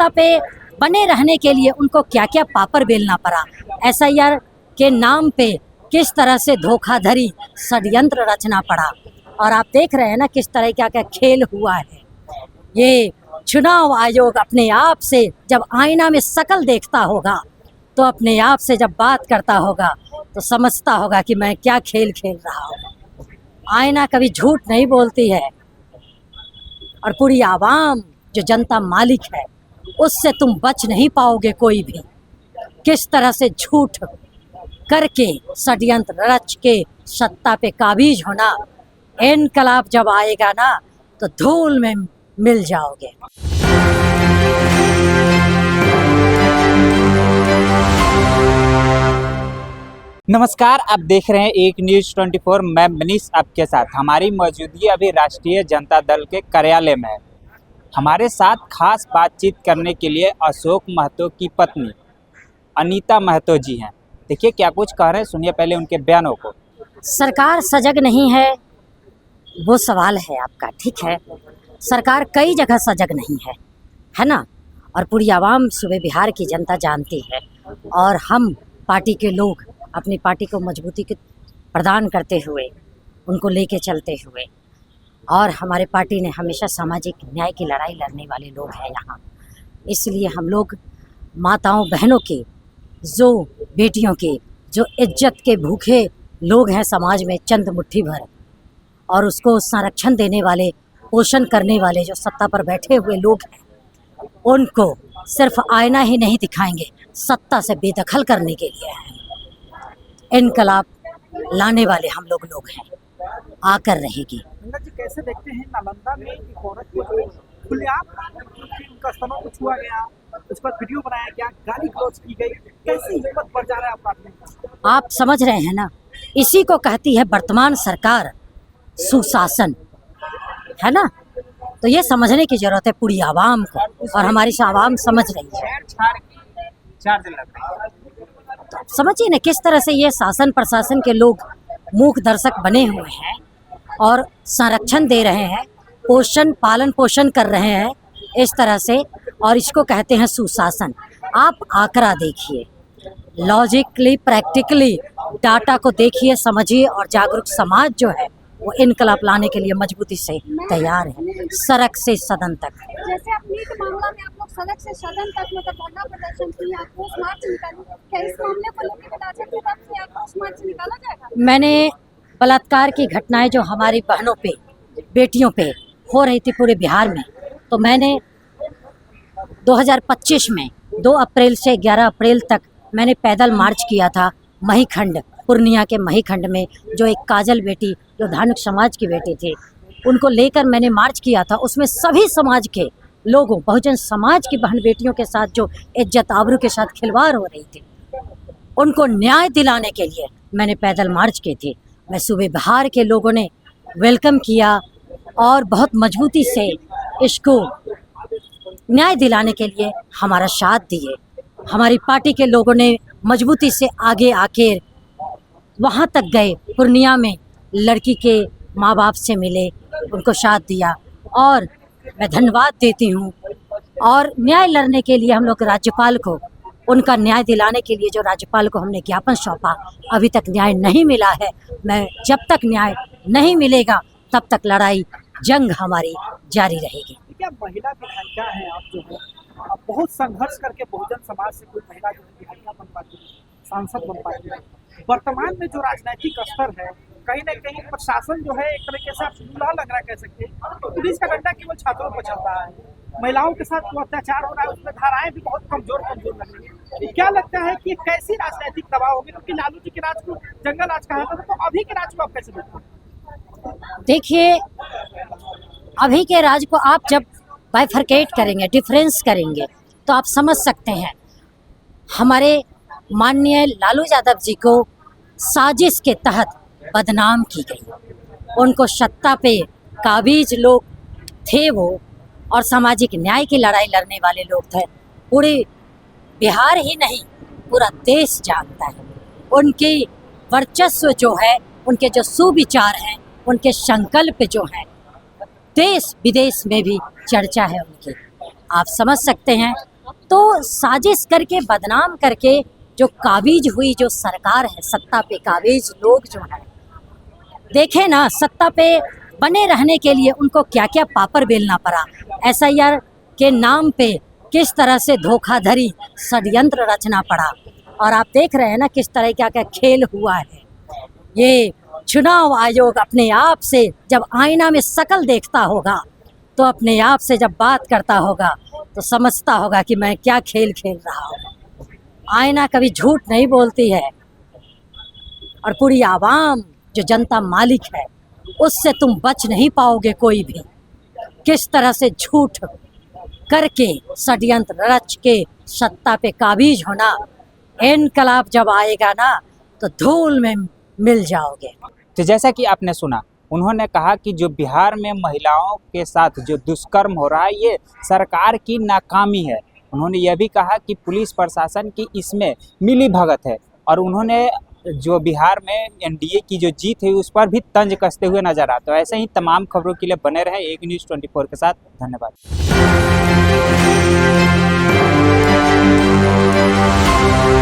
सत्ता पे बने रहने के लिए उनको क्या क्या पापड़ बेलना पड़ा, एसआईआर के नाम पे किस तरह से धोखाधड़ी षड्यंत्र रचना पड़ा। और आप देख रहे हैं ना किस तरह का खेल हुआ है। ये चुनाव आयोग अपने आप से जब आईना में शकल देखता होगा तो अपने आप से जब बात करता होगा तो समझता होगा कि मैं क्या खेल खेल रहा हूँ। आईना कभी झूठ नहीं बोलती है और पूरी आवाम जो जनता मालिक है उससे तुम बच नहीं पाओगे कोई भी। किस तरह से झूठ करके षड्यंत्र रच के सत्ता पे काबिज होना, इनकलाब जब आएगा ना तो धूल में मिल जाओगे। नमस्कार, आप देख रहे हैं एक न्यूज़ 24। मैं मनीष आपके साथ। हमारी मौजूदगी अभी राष्ट्रीय जनता दल के कार्यालय में है। हमारे साथ खास बातचीत करने के लिए अशोक महतो की पत्नी अनीता महतो जी हैं। देखिए क्या कुछ कह रहे हैं, सुनिए पहले उनके बयानों को। सरकार सजग नहीं है वो सवाल है आपका, ठीक है। सरकार कई जगह सजग नहीं है ना। और पूरी आवाम सूबे बिहार की जनता जानती है। और हम पार्टी के लोग अपनी पार्टी को मजबूती प्रदान करते हुए, उनको लेके चलते हुए, और हमारे पार्टी ने हमेशा सामाजिक न्याय की लड़ाई लड़ने वाले लोग हैं यहाँ। इसलिए हम लोग माताओं बहनों के, जो बेटियों के, जो इज्जत के भूखे लोग हैं समाज में चंद मुट्ठी भर, और उसको संरक्षण देने वाले, पोषण करने वाले जो सत्ता पर बैठे हुए लोग हैं, उनको सिर्फ आईना ही नहीं दिखाएंगे, सत्ता से बेदखल करने के लिए हैं। इनकलाब लाने वाले हम लोग हैं। आकर रहेगी। गंगा जी कैसे देखते हैं नालंदा में एक औरत को जो खुलेआम उनका स्तनों को छुआ गया, उस पर वीडियो बनाया गया, गाली गलौज की गई, कैसी हिम्मत बढ़ जा रहा है अपराध में? आप समझ रहे हैं ना, इसी को कहती है वर्तमान सरकार सुशासन, है ना। तो ये समझने की जरूरत है पूरी आवाम को, और हमारी आवाम समझ रही है। तो समझिए ना किस तरह से ये शासन प्रशासन के लोग मूक दर्शक बने हुए हैं और संरक्षण दे रहे हैं, पोषण पालन पोषण कर रहे हैं इस तरह से, और इसको कहते हैं सुशासन। आप आंकड़ा देखिए, लॉजिकली प्रैक्टिकली डाटा को देखिए, समझिए, और जागरूक समाज जो है वो इनकलाब लाने के लिए मजबूती से तैयार है, सड़क से सदन तक। जैसे अपनी के मामला में आप लोग सड़क से सदन तक मतलब धरना प्रदर्शन किया, आक्रोश मार्च निकाली, क्या इस मामले को लेकर राजद की तरफ से आक्रोश मार्च निकाला जाएगा? मैंने बलात्कार की घटनाएं जो हमारी बहनों पे, बेटियों पे हो रही थी पूरे बिहार में, तो मैंने 2025 में 2 अप्रैल से 11 अप्रैल तक मैंने पैदल मार्च किया था महीखंड, पूर्णिया के महीखंड में। जो एक काजल बेटी, जो धार्मिक समाज की बेटी थी, उनको लेकर मैंने मार्च किया था। उसमें सभी समाज के लोगों, बहुजन समाज की बहन बेटियों के साथ जो इज्जत आबरू के साथ खिलवाड़ हो रही थी, उनको न्याय दिलाने के लिए मैंने पैदल मार्च की थी। मैं सूबे बिहार के लोगों ने वेलकम किया और बहुत मजबूती से इसको न्याय दिलाने के लिए हमारा साथ दिए। हमारी पार्टी के लोगों ने मजबूती से आगे आकर वहाँ तक गए, पूर्णिया में लड़की के माँ बाप से मिले, उनको साथ दिया, और मैं धन्यवाद देती हूँ। और न्याय लड़ने के लिए हम लोग राज्यपाल को, उनका न्याय दिलाने के लिए जो राज्यपाल को हमने ज्ञापन सौंपा, अभी तक न्याय नहीं मिला है। मैं जब तक न्याय नहीं मिलेगा तब तक लड़ाई जंग हमारी जारी रहेगी। क्या महिला विधायिका है आप, जो है आप बहुत संघर्ष करके बहुजन समाज से कोई महिला जो विधायिका बन पाती है, सांसद बन पाती है। वर्तमान में जो राजनीतिक स्तर है, कहीं न कहीं प्रशासन जो है एक तरीके से आप दूल्हा लग रहा कह सकते हैं। तो पुलिस का डंडा केवल छात्रों पर चल रहा है, महिलाओं के साथ जो अत्याचार हो रहा है उसमें धाराएं भी बहुत कमजोर लग रही है। क्या लगता है कि कैसी राजनीतिक दबाव होगी? क्योंकि लालू जी के राज को जंगल राज कहा था, तो अभी के राज को आप कैसे देखते हैं? देखिए, अभी के राज को आप जब बाइफरकेट करेंगे, डिफरेंस करेंगे, तो आप समझ सकते हैं। हमारे माननीय लालू यादव जी को साजिश के तहत बदनाम की गई, उनको सत्ता पे काबिज लोग थे वो, और सामाजिक न्याय की लड़ाई लड़ने वाले लोग थे। पूरे बिहार ही नहीं, पूरा देश जानता है उनकी वर्चस्व जो है, उनके जो सुविचार हैं, उनके संकल्प जो हैं, देश विदेश में भी चर्चा है उनकी। आप समझ सकते हैं तो साजिश करके बदनाम करके जो काबिज हुई जो सरकार है, सत्ता पे काबिज लोग जो हैं, देखे ना सत्ता पे बने रहने के लिए उनको क्या क्या पापड़ बेलना पड़ा। SIR के नाम पे किस तरह से धोखाधड़ी षड्यंत्र रचना पड़ा। और आप देख रहे हैं ना किस तरह का खेल हुआ है। ये चुनाव आयोग अपने आप से जब आईना में शकल देखता होगा तो अपने आप से जब बात करता होगा तो समझता होगा कि मैं क्या खेल खेल रहा हूँ। आईना कभी झूठ नहीं बोलती है और पूरी आवाम जो जनता मालिक है उससे तुम बच नहीं पाओगे कोई भी। किस तरह से झूठ करके षड्यंत्र रच के सत्ता पे काबिज होना, इनकलाब जब आएगा ना तो धूल में मिल जाओगे। तो जैसा कि आपने सुना, उन्होंने कहा कि जो बिहार में महिलाओं के साथ जो दुष्कर्म हो रहा है ये सरकार की नाकामी है। उन्होंने यह भी कहा कि पुलिस प्रशासन की इसमें मिलीभगत है और उन्होंने जो बिहार में NDA की जो जीत है उस पर भी तंज कसते हुए नजर आता है। ऐसे ही तमाम खबरों के लिए बने रहें एक न्यूज़ 24 के साथ। धन्यवाद।